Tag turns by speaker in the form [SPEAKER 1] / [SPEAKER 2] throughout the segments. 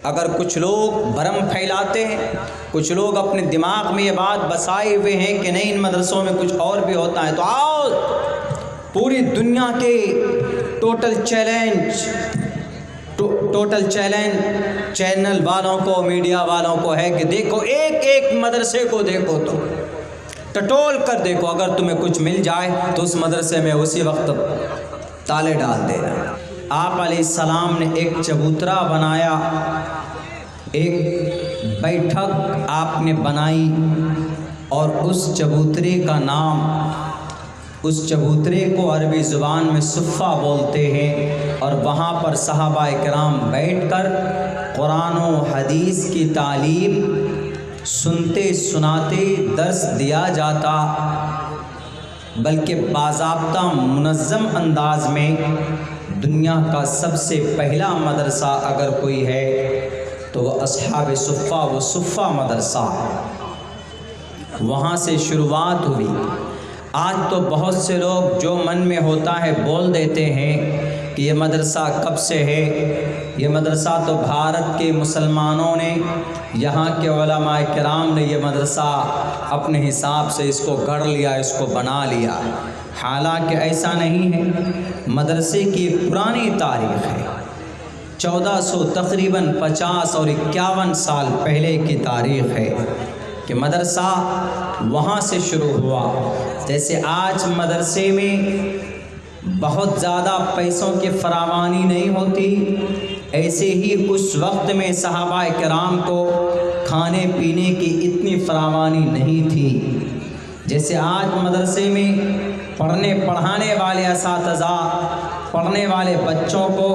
[SPEAKER 1] اگر کچھ لوگ بھرم پھیلاتے ہیں، کچھ لوگ اپنے دماغ میں یہ بات بسائے ہوئے ہیں کہ نہیں ان مدرسوں میں کچھ اور بھی ہوتا ہے، تو آؤ پوری دنیا کے ٹوٹل چیلنج چینل والوں کو، میڈیا والوں کو ہے کہ دیکھو ایک ایک مدرسے کو دیکھو، تو ٹٹول کر دیکھو، اگر تمہیں کچھ مل جائے تو اس مدرسے میں اسی وقت تالے ڈال دینا۔ آپ علیہ السلام نے ایک چبوترا بنایا، ایک بیٹھک آپ نے بنائی، اور اس چبوترے کا نام، اس چبوترے کو عربی زبان میں صفہ بولتے ہیں، اور وہاں پر صحابہ کرام بیٹھ کر قرآن و حدیث کی تعلیم سنتے سناتے درس دیا جاتا، بلکہ باضابطہ منظم انداز میں دنیا کا سب سے پہلا مدرسہ اگر کوئی ہے تو وہ اصحاب صفہ و صفہ مدرسہ، وہاں سے شروعات ہوئی۔ آج تو بہت سے لوگ جو من میں ہوتا ہے بول دیتے ہیں کہ یہ مدرسہ کب سے ہے، یہ مدرسہ تو بھارت کے مسلمانوں نے، یہاں کے علماء کرام نے یہ مدرسہ اپنے حساب سے اس کو گڑھ لیا، اس کو بنا لیا۔ حالانکہ ایسا نہیں ہے، مدرسے کی ایک پرانی تاریخ ہے، 1400 تقریباً 50 اور 51 سال پہلے کی تاریخ ہے کہ مدرسہ وہاں سے شروع ہوا۔ جیسے آج مدرسے میں بہت زیادہ پیسوں کی فراوانی نہیں ہوتی، ایسے ہی اس وقت میں صحابہ کرام کو کھانے پینے کی اتنی فراوانی نہیں تھی۔ جیسے آج مدرسے میں پڑھانے والے اساتذہ، پڑھنے والے بچوں کو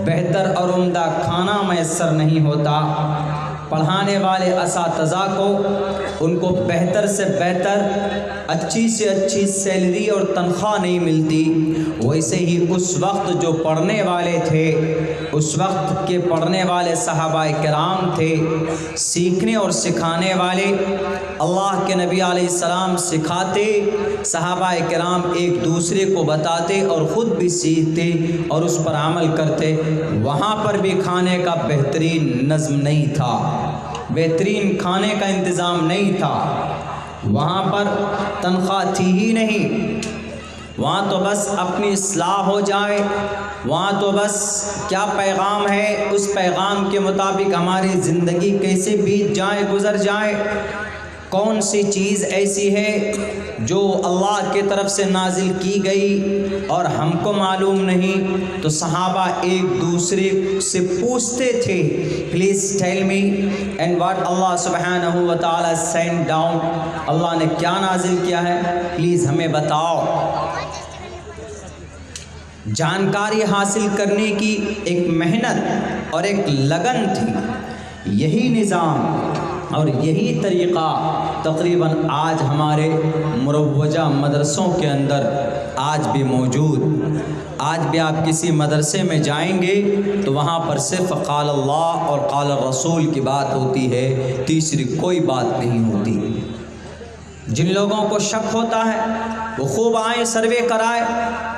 [SPEAKER 1] بہتر اور عمدہ کھانا میسر نہیں ہوتا، پڑھانے والے اساتذہ کو ان کو بہتر سے بہتر، اچھی سے اچھی سیلری اور تنخواہ نہیں ملتی، ویسے ہی اس وقت جو پڑھنے والے تھے، اس وقت کے پڑھنے والے صحابہ کرام تھے، سیکھنے اور سکھانے والے، اللہ کے نبی علیہ السلام سکھاتے، صحابہ کرام ایک دوسرے کو بتاتے اور خود بھی سیکھتے اور اس پر عمل کرتے۔ وہاں پر بھی کھانے کا بہترین نظم نہیں تھا، بہترین کھانے کا انتظام نہیں تھا، وہاں پر تنخواہ تھی ہی نہیں، وہاں تو بس اپنی اصلاح ہو جائے، وہاں تو بس کیا پیغام ہے اس پیغام کے مطابق ہماری زندگی کیسے بیت جائے، گزر جائے، کون سی چیز ایسی ہے جو اللہ کی طرف سے نازل کی گئی اور ہم کو معلوم نہیں، تو صحابہ ایک دوسرے سے پوچھتے تھے، please tell me and what Allah سبحانہ و تعالی سینڈ ڈاؤن، اللہ نے کیا نازل کیا ہے، پلیز ہمیں بتاؤ۔ جانکاری حاصل کرنے کی ایک محنت اور ایک لگن تھی، یہی نظام اور یہی طریقہ تقریباً آج ہمارے مروجہ مدرسوں کے اندر آج بھی موجود۔ آج بھی آپ کسی مدرسے میں جائیں گے تو وہاں پر صرف قال اللہ اور قال الرسول کی بات ہوتی ہے، تیسری کوئی بات نہیں ہوتی۔ جن لوگوں کو شک ہوتا ہے وہ خوب آئیں، سروے کرائے،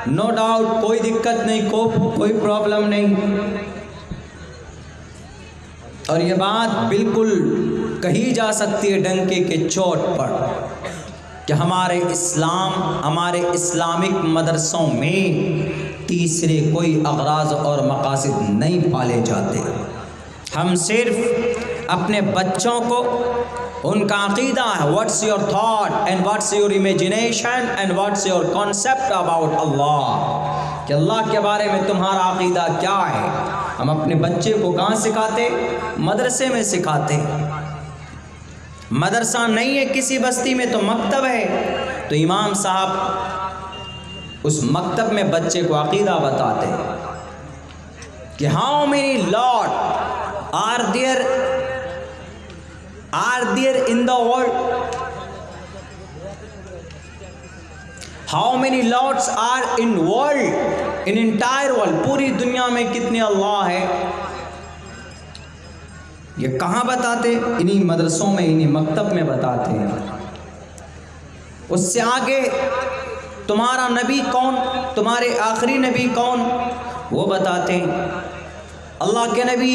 [SPEAKER 1] نو ڈاؤٹ، کوئی دقت نہیں، کوئی پرابلم نہیں۔ اور یہ بات بالکل کہی جا سکتی ہے ڈنکے کے چوٹ پر کہ ہمارے اسلامک مدرسوں میں تیسرے کوئی اغراض اور مقاصد نہیں پالے جاتے۔ ہم صرف اپنے بچوں کو ان کا عقیدہ ہے، what's your thought and what's your imagination and what's your concept about Allah, کہ اللہ کے بارے میں تمہارا عقیدہ کیا ہے۔ ہم اپنے بچے کو کہاں سکھاتے؟ مدرسے میں سکھاتے۔ مدرسہ نہیں ہے کسی بستی میں تو مکتب ہے، تو امام صاحب اس مکتب میں بچے کو عقیدہ بتاتے کہ how many lot are there in the world, how many lots are in world, in entire world, پوری دنیا میں کتنے اللہ ہے، یہ کہاں بتاتے؟ انہی مدرسوں میں، انہی مکتب میں بتاتے ہیں۔ اس سے آگے تمہارا نبی کون، تمہارے آخری نبی کون، وہ بتاتے ہیں۔ اللہ کے نبی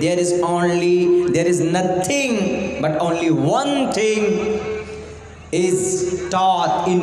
[SPEAKER 1] there is nothing but only one thing is taught in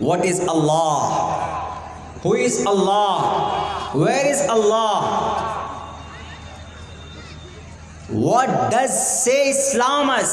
[SPEAKER 1] What is Allah? Who is Allah? Where is Allah? What does say Islam us?